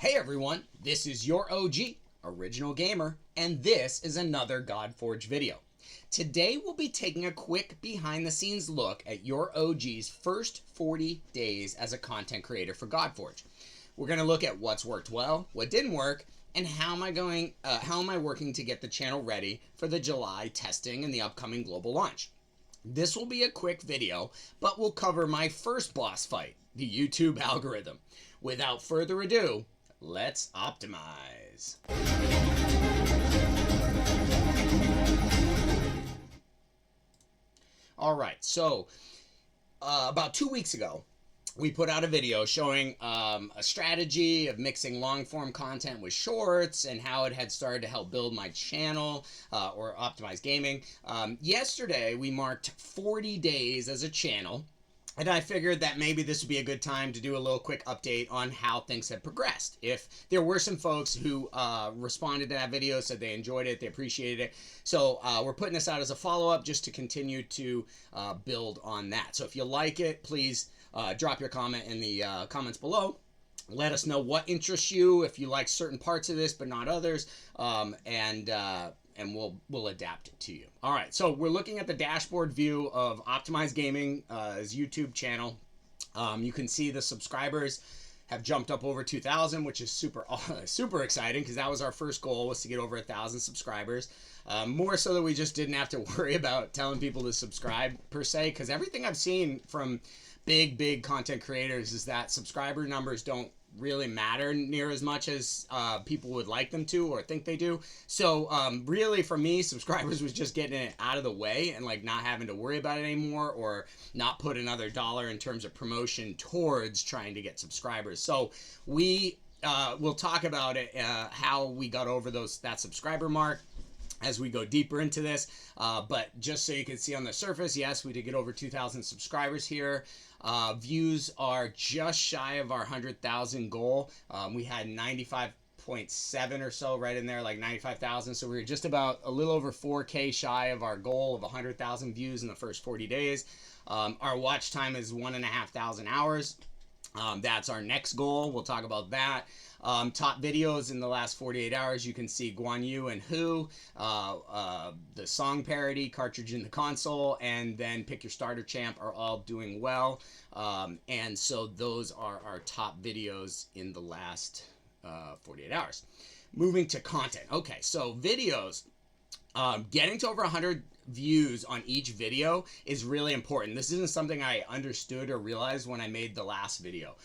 Hey everyone, this is your OG, Original Gamer, and this is another Godforge video. Today we'll be taking a quick behind the scenes look at your OG's first 40 days as a content creator for Godforge. We're going to look at what's worked well, what didn't work, and how am I working to get the channel ready for the July testing and the upcoming global launch. This will be a quick video, but we'll cover my first boss fight, the YouTube algorithm. Without further ado, let's optimize. All right, so about 2 weeks ago, we put out a video showing a strategy of mixing long form content with shorts and how it had started to help build my channel or optimize gaming. Yesterday, we marked 40 days as a channel. And I figured that maybe this would be a good time to do a little quick update on how things have progressed. If there were some folks who responded to that video, said they enjoyed it, they appreciated it. So we're putting this out as a follow-up just to continue to build on that. So if you like it, please drop your comment in the comments below. Let us know what interests you, if you like certain parts of this but not others, and we'll adapt it to you. All right, so we're looking at the dashboard view of Optimize Gaming's YouTube channel. You can see the subscribers have jumped up over 2,000, which is super exciting because that was our first goal, was to get over 1,000 subscribers. More so that we just didn't have to worry about telling people to subscribe per se, because everything I've seen from big content creators is that subscriber numbers don't really matter near as much as people would like them to or think they do. So really for me, subscribers was just getting it out of the way and like not having to worry about it anymore, or not put another dollar in terms of promotion towards trying to get subscribers. So we'll talk about it, how we got over that subscriber mark as we go deeper into this, but just so you can see on the surface, yes, we did get over 2,000 subscribers here. Views are just shy of our 100,000 goal. We had 95.7 or so right in there, like 95,000. So we were just about a little over 4K shy of our goal of 100,000 views in the first 40 days. Our watch time is 1,500 hours. That's our next goal. We'll talk about that. Top videos in the last 48 hours, you can see Guan Yu and Who, the song parody, Cartridge in the Console, and then Pick Your Starter Champ are all doing well. And so those are our top videos in the last 48 hours. Moving to content. Okay, so videos. Getting to over 100 views on each video is really important. This isn't something I understood or realized when I made the last video.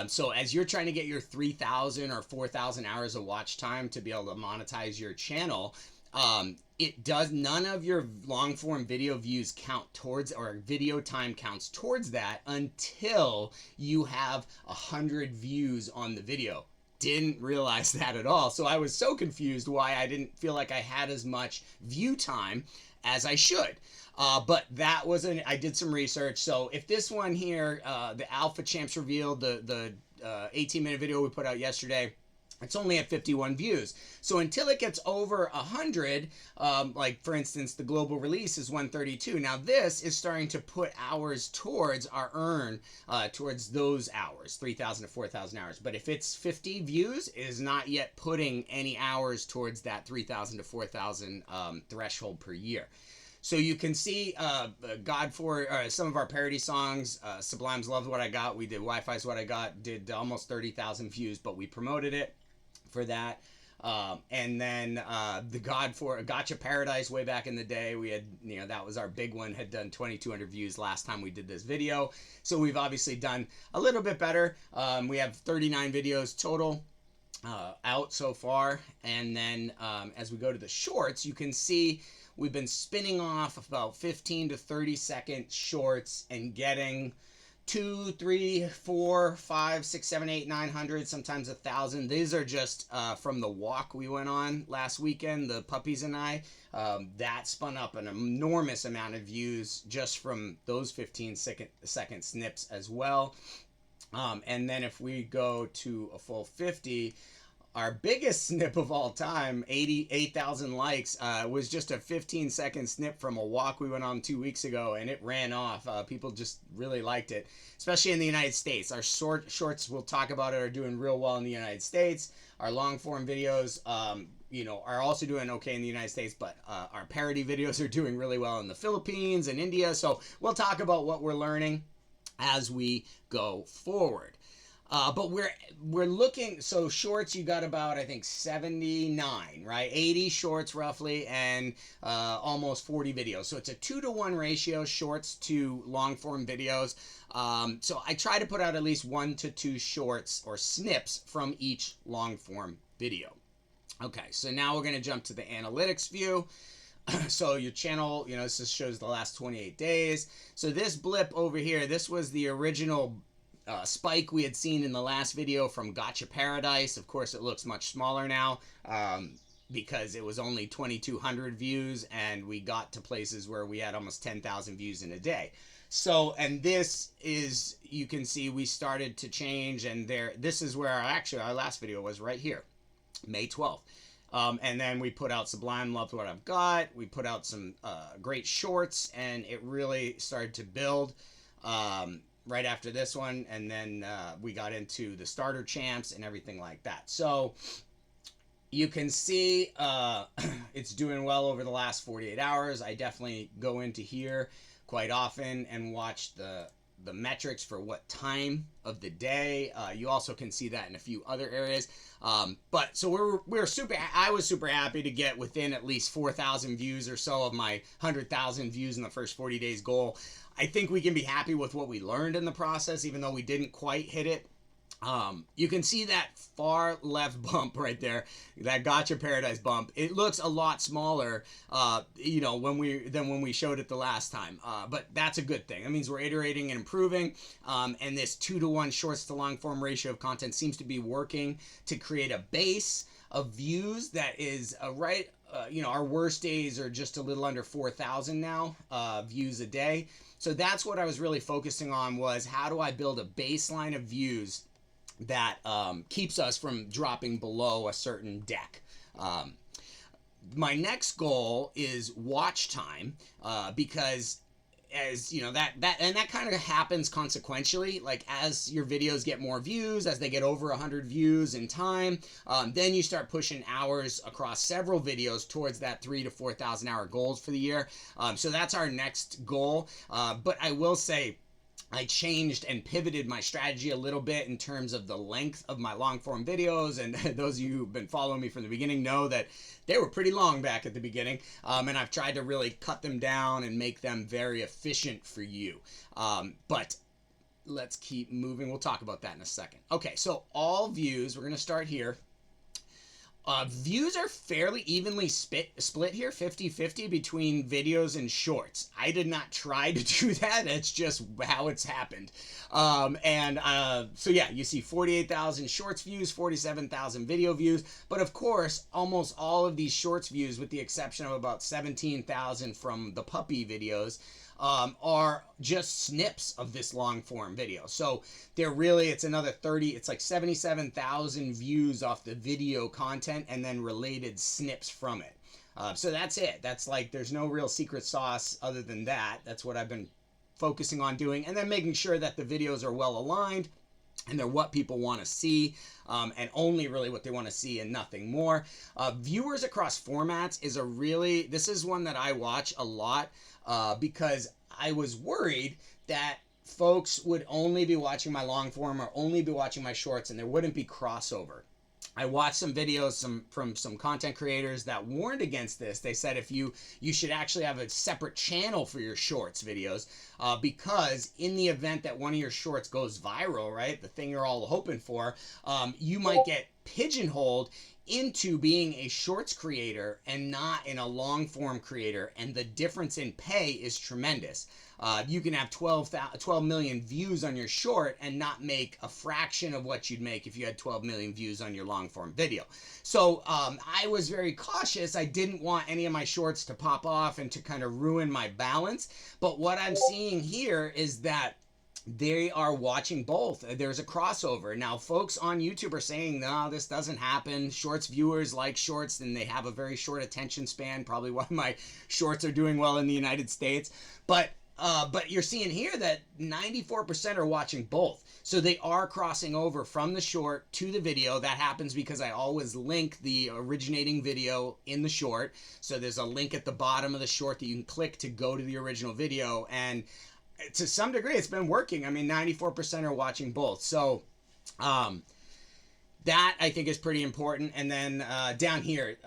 So as you're trying to get your 3,000 or 4,000 hours of watch time to be able to monetize your channel, none of your long form video views count towards, or video time counts towards that until you have 100 views on the video. Didn't realize that at all. So I was so confused why I didn't feel like I had as much view time as I should. But that wasn't, I did some research. So if this one here, the Alpha Champs revealed, the 18-minute video we put out yesterday, it's only at 51 views. So until it gets over 100, like for instance, the global release is 132. Now this is starting to put hours towards our earn, towards those hours, 3,000 to 4,000 hours. But if it's 50 views, it is not yet putting any hours towards that 3,000 to 4,000 threshold per year. So you can see Godforge, some of our parody songs, Sublime's Loved What I Got, we did Wi-Fi's What I Got, did almost 30,000 views, but we promoted it for that. And then the Godforge, Gotcha Paradise way back in the day, we had, that was our big one, had done 2,200 views last time we did this video. So we've obviously done a little bit better. We have 39 videos total out so far. And then as we go to the shorts, you can see we've been spinning off about 15 to 30 second shorts and getting 2, 3, 4, 5, 6, 7, 8, 900, sometimes 1,000. These are just from the walk we went on last weekend, the puppies and I. That spun up an enormous amount of views just from those 15-second snips as well. And then if we go to a full 50, our biggest snip of all time, 88,000 likes, was just a 15-second snip from a walk we went on 2 weeks ago, and it ran off. People just really liked it, especially in the United States. Our shorts, we'll talk about it, are doing real well in the United States. Our long form videos, are also doing okay in the United States, but our parody videos are doing really well in the Philippines and India. So we'll talk about what we're learning as we go forward. But we're looking, so shorts, you got about, I think, 79, right? 80 shorts roughly, and almost 40 videos. So it's a 2-to-1 ratio, shorts to long form videos. So I try to put out at least 1 to 2 shorts or snips from each long form video. Okay, so now we're going to jump to the analytics view. So your channel, this just shows the last 28 days. So this blip over here, this was the original spike we had seen in the last video from Gotcha Paradise. Of course, it looks much smaller now because it was only 2,200 views, and we got to places where we had almost 10,000 views in a day. So, and this is, you can see we started to change, and this is where our last video was, right here, May 12th. And then we put out Sublime Love What I've Got. We put out some great shorts, and it really started to build right after this one. And then we got into the starter champs and everything like that. So you can see it's doing well over the last 48 hours. I definitely go into here quite often and watch the metrics for what time of the day. You also can see that in a few other areas. But so I was super happy to get within at least 4,000 views or so of my 100,000 views in the first 40 days goal. I think we can be happy with what we learned in the process, even though we didn't quite hit it. You can see that far left bump right there, that Gotcha Paradise bump. It looks a lot smaller, when we showed it the last time. But that's a good thing. That means we're iterating and improving. And this 2-to-1 shorts to long form ratio of content seems to be working to create a base of views that is right. Our worst days are just a little under 4,000 now views a day. So that's what I was really focusing on, was how do I build a baseline of views that keeps us from dropping below a certain deck. My next goal is watch time, because as that kind of happens consequentially. Like as your videos get more views, as they get over 100 views in time, then you start pushing hours across several videos towards that 3,000 to 4,000 hour goals for the year. So that's our next goal. But I will say, I changed and pivoted my strategy a little bit in terms of the length of my long form videos. And those of you who've been following me from the beginning know that they were pretty long back at the beginning. And I've tried to really cut them down and make them very efficient for you. But let's keep moving. We'll talk about that in a second. Okay, so all views, we're going to start here. Views are fairly evenly split here, 50-50 between videos and shorts. I did not try to do that. That's just how it's happened. So yeah, you see 48,000 shorts views, 47,000 video views. But of course, almost all of these shorts views, with the exception of about 17,000 from the puppy videos, are just snips of this long form video. So it's another 30, it's like 77,000 views off the video content and then related snips from it. So that's it. That's like, there's no real secret sauce other than that. That's what I've been focusing on doing, and then making sure that the videos are well aligned and they're what people want to see, and only really what they want to see and nothing more. Viewers across formats this is one that I watch a lot, because I was worried that folks would only be watching my long form or only be watching my shorts, and there wouldn't be crossover. I watched some videos from some content creators that warned against this. They said if you should actually have a separate channel for your shorts videos, because in the event that one of your shorts goes viral, right, the thing you're all hoping for, you might get pigeonholed into being a shorts creator and not in a long form creator, and the difference in pay is tremendous. You can have 12 million views on your short and not make a fraction of what you'd make if you had 12 million views on your long form video. So I was very cautious. I didn't want any of my shorts to pop off and to kind of ruin my balance. But what I'm seeing here is that they are watching both. There's a crossover. Now, folks on YouTube are saying, no, this doesn't happen. Shorts viewers like shorts, and they have a very short attention span, probably why my shorts are doing well in the United States. But you're seeing here that 94% are watching both. So they are crossing over from the short to the video. That happens because I always link the originating video in the short. So there's a link at the bottom of the short that you can click to go to the original video. And to some degree, it's been working. I mean, 94% are watching both. So that I think is pretty important. And then down here,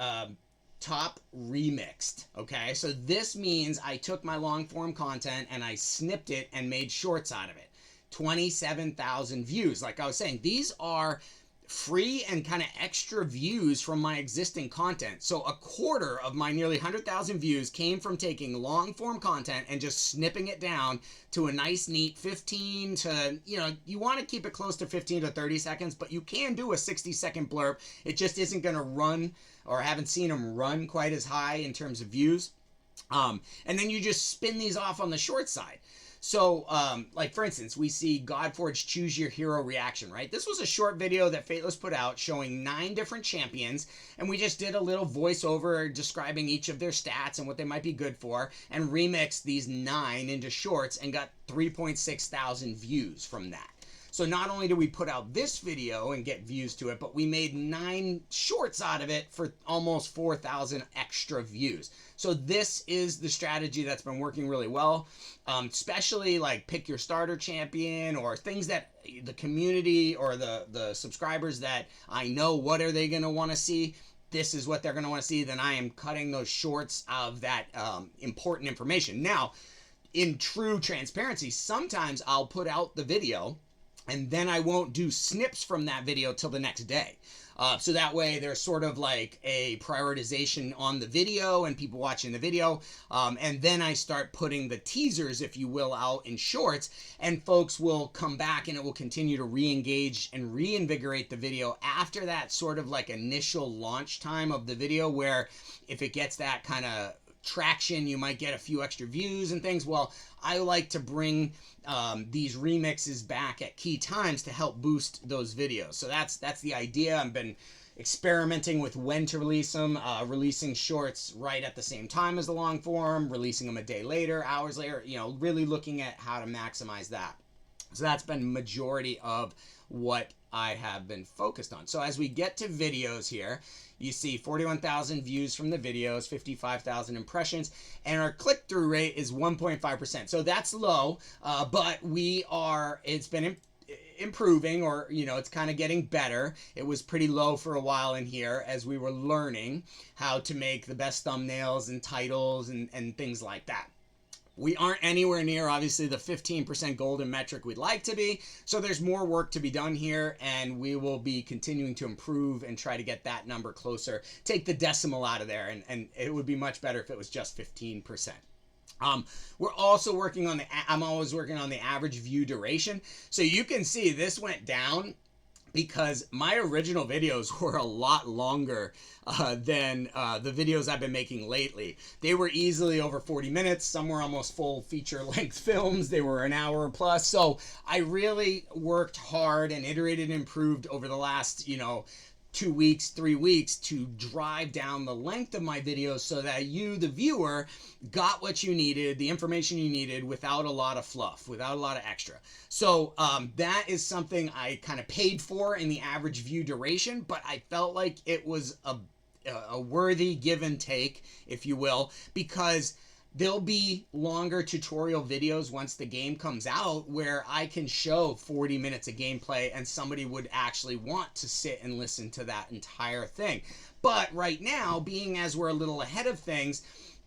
top remixed. Okay, so this means I took my long form content and I snipped it and made shorts out of it. 27,000 views. Like I was saying, these are free and kind of extra views from my existing content. So a quarter of my nearly 100,000 views came from taking long form content and just snipping it down to a nice neat 15 to, you want to keep it close to 15 to 30 seconds, but you can do a 60-second blurb. It just isn't going to run, or I haven't seen them run quite as high in terms of views. And then you just spin these off on the short side. So, like for instance, we see Godforge Choose Your Hero reaction, right? This was a short video that Fateless put out showing 9 different champions, and we just did a little voiceover describing each of their stats and what they might be good for, and remixed these 9 into shorts and got 3.6 thousand views from that. So not only did we put out this video and get views to it, but we made 9 shorts out of it for almost 4,000 extra views. So this is the strategy that's been working really well, especially like pick your starter champion or things that the community or the subscribers that I know, what are they going to want to see? This is what they're going to want to see. Then I am cutting those shorts of that important information. Now, in true transparency, sometimes I'll put out the video and then I won't do snips from that video till the next day. So that way there's sort of like a prioritization on the video and people watching the video. And then I start putting the teasers, if you will, out in shorts, and folks will come back and it will continue to re-engage and reinvigorate the video after that sort of like initial launch time of the video, where if it gets that kind of traction, you might get a few extra views and things. Well, I like to bring these remixes back at key times to help boost those videos. So that's the idea. I've been experimenting with when to release them, releasing shorts right at the same time as the long form, releasing them a day later, hours later, really looking at how to maximize that. So that's been majority of what I have been focused on. So as we get to videos here, you see 41,000 views from the videos, 55,000 impressions, and our click-through rate is 1.5%. So that's low, but it's been improving, or, it's kind of getting better. It was pretty low for a while in here as we were learning how to make the best thumbnails and titles and things like that. We aren't anywhere near, obviously, the 15% golden metric we'd like to be. So there's more work to be done here, and we will be continuing to improve and try to get that number closer. Take the decimal out of there, and it would be much better if it was just 15%. We're also working on I'm always working on the average view duration. So you can see this went down because my original videos were a lot longer than the videos I've been making lately. They were easily over 40 minutes. Some were almost full feature-length films. They were an hour plus. So I really worked hard and iterated and improved over the last, 2 weeks, 3 weeks to drive down the length of my videos so that you, the viewer, got what you needed, the information you needed, without a lot of fluff, without a lot of extra. So that is something I kind of paid for in the average view duration, but I felt like it was a worthy give and take, if you will, because there'll be longer tutorial videos once the game comes out where I can show 40 minutes of gameplay and somebody would actually want to sit and listen to that entire thing. But right now, being as we're a little ahead of things,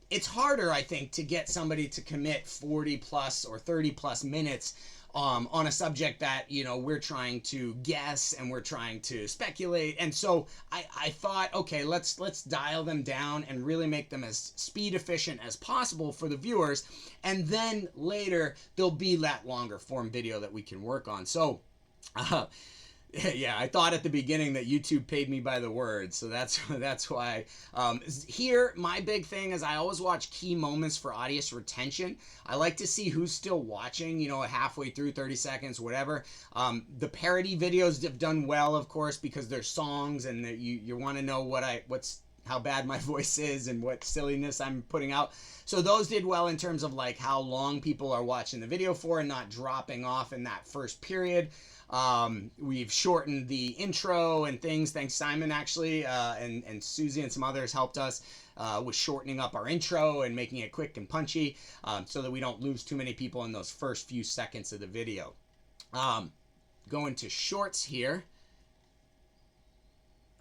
it's harder, I think, to get somebody to commit 40 plus or 30 plus minutes on a subject that, we're trying to guess and we're trying to speculate. And so I thought, okay, let's dial them down and really make them as speed efficient as possible for the viewers. And then later there'll be that longer form video that we can work on. So Yeah, I thought at the beginning that YouTube paid me by the word, so that's why. Here, my big thing is I always watch key moments for audience retention. I like to see who's still watching, you know, halfway through, 30 seconds, whatever. The parody videos have done well, of course, because they're songs, and you want to know what's how bad my voice is and what silliness I'm putting out. So those did well in terms of like how long people are watching the video for and not dropping off in that first period. We've shortened the intro and things. Thanks, Simon, actually, and Susie and some others helped us with shortening up our intro and making it quick and punchy, so that we don't lose too many people in those first few seconds of the video. Going to shorts here.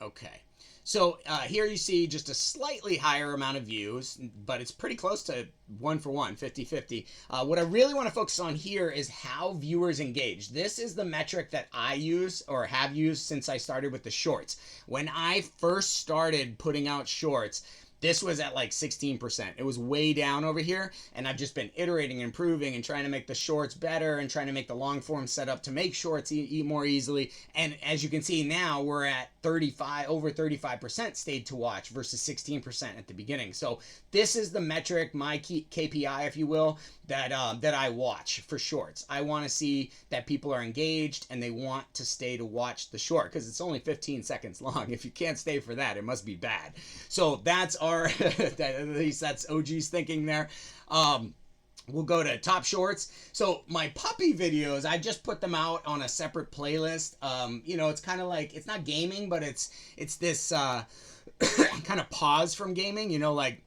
Okay. So here you see just a slightly higher amount of views, but it's pretty close to 1-for-1, 50-50. What I really want to focus on here is how viewers engage. This is the metric that I use or have used since I started with the shorts. When I first started putting out shorts, this was at like 16%. It was way down over here, and I've just been iterating, improving, and trying to make the shorts better and trying to make the long form setup to make shorts eat more easily. And as you can see now, we're at over 35% stayed to watch versus 16% at the beginning. So this is the metric, my key KPI, if you will, that I watch for shorts. I want to see that people are engaged and they want to stay to watch the short, because it's only 15 seconds long. If you can't stay for that, it must be bad. So that's our, at least that's OG's thinking there. We'll go to top shorts. So my puppy videos, I just put them out on a separate playlist. You know, it's kind of like, it's not gaming, but it's this kind of pause from gaming, you know, like,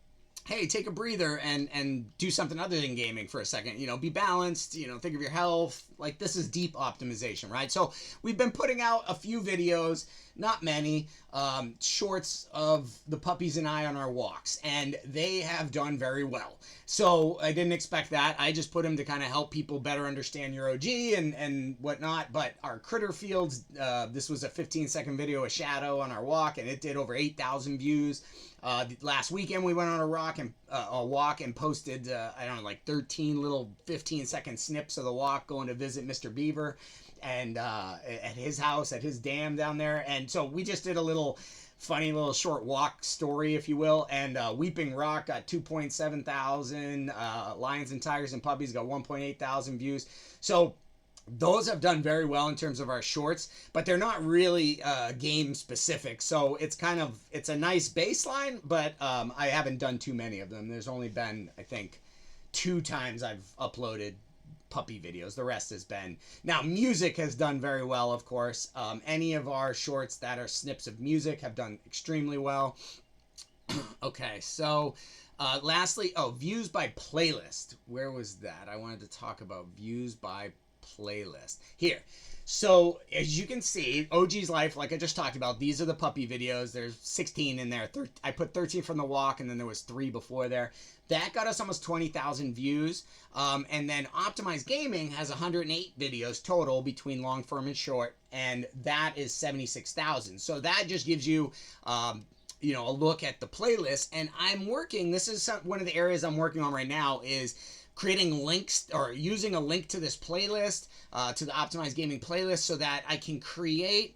hey, take a breather and do something other than gaming for a second. You know, be balanced, you know, think of your health. Like, this is deep optimization, right? So we've been putting out a few videos, not many, shorts of the puppies and I on our walks, and they have done very well. So I didn't expect that. I just put them to kind of help people better understand your OG and whatnot. But our critter fields, this was a 15-second video, a shadow on our walk, and it did over 8,000 views. Last weekend we went on a walk and posted, I don't know, like 13 little 15-second snips of the walk going to visit Mr. Beaver and at his house, at his dam down there. And so we just did a little funny little short walk story, if you will. And Weeping Rock got 2.7 thousand. Lions and Tigers and Puppies got 1.8 thousand views. So those have done very well in terms of our shorts, but they're not really game specific. So it's a nice baseline, but I haven't done too many of them. There's only been, I think, 2 times I've uploaded puppy videos. The rest has been, now music has done very well, of course. Any of our shorts that are snips of music have done extremely well. Okay, so lastly, views by playlist. Where was that? I wanted to talk about views by playlist here. So as you can see, OG's Life, like I just talked about, these are the puppy videos. There's 16 in there. I put 13 from the walk, and then there was 3 before there. That got us almost 20,000 views. And then Optimized Gaming has 108 videos total between long form and short, and that is 76,000. So that just gives you you know, a look at the playlist. And I'm working, this is one of the areas I'm working on right now, is creating links or using a link to this playlist, to the Optimized Gaming playlist, so that I can create,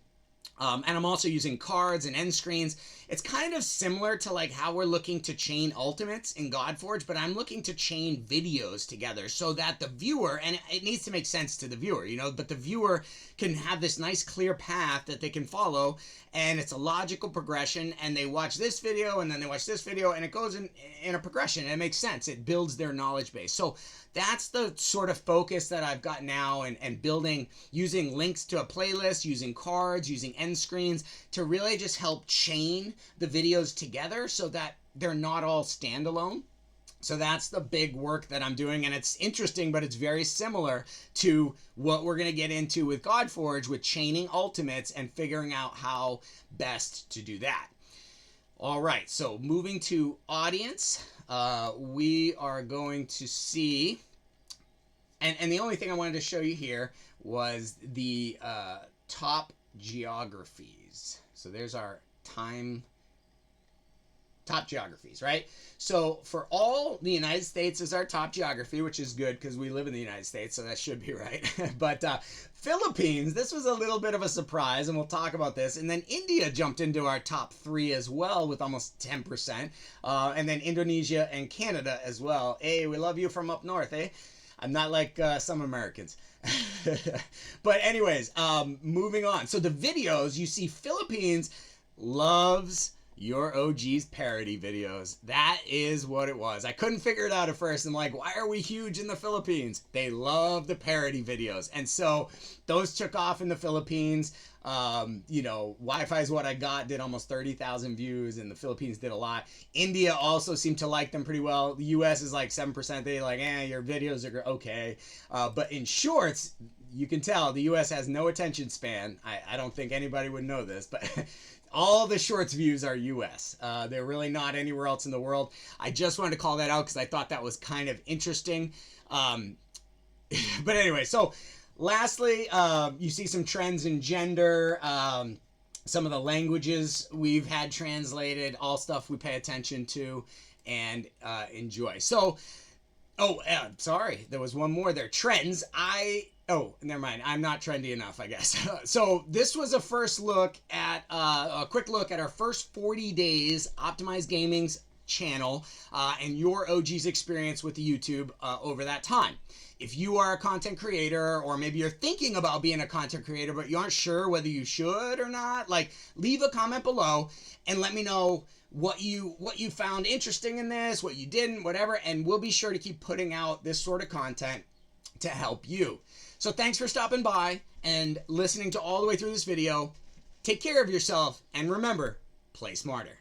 and I'm also using cards and end screens. It's kind of similar to like how we're looking to chain ultimates in Godforge, but I'm looking to chain videos together so that the viewer, and it needs to make sense to the viewer, you know, but the viewer can have this nice clear path that they can follow, and it's a logical progression, and they watch this video and then they watch this video, and it goes in a progression, and it makes sense. It builds their knowledge base. So that's the sort of focus that I've got now, and building, using links to a playlist, using cards, using end screens to really just help chain the videos together so that they're not all standalone. So that's the big work that I'm doing, and it's interesting, but it's very similar to what we're going to get into with Godforge, with chaining ultimates and figuring out how best to do that. All right, so moving to audience, we are going to see, and the only thing I wanted to show you here was the top geographies. So there's our time top geographies, right? So for all, the United States is our top geography, which is good because we live in the United States, so that should be right. But Philippines, this was a little bit of a surprise, and we'll talk about this. And then India jumped into our top 3 as well with almost 10%. And then Indonesia and Canada as well. Hey, we love you from up north, eh? I'm not like some Americans. But anyways, moving on. So the videos, you see Philippines loves your OG's parody videos. That is what it was. I couldn't figure it out at first. I'm like, why are we huge in the Philippines? They love the parody videos. And so those took off in the Philippines. You know, Wi-Fi is what I got, did almost 30,000 views, and the Philippines did a lot. India also seemed to like them pretty well. The US is like 7%. They like, your videos are okay. But in shorts, you can tell the US has no attention span. I don't think anybody would know this, but all the shorts views are US. They're really not anywhere else in the world. I just wanted to call that out because I thought that was kind of interesting. But anyway, so lastly, you see some trends in gender, some of the languages we've had translated, all stuff we pay attention to and enjoy. So, sorry, there was one more there. Trends. Oh, never mind. I'm not trendy enough, I guess. So this was a first look at, a quick look at our first 40 days Optimized Gaming's channel and your OG's experience with the YouTube over that time. If you are a content creator, or maybe you're thinking about being a content creator, but you aren't sure whether you should or not, like, leave a comment below and let me know what you found interesting in this, what you didn't, whatever, and we'll be sure to keep putting out this sort of content to help you. So thanks for stopping by and listening to all the way through this video. Take care of yourself, and remember, play smarter.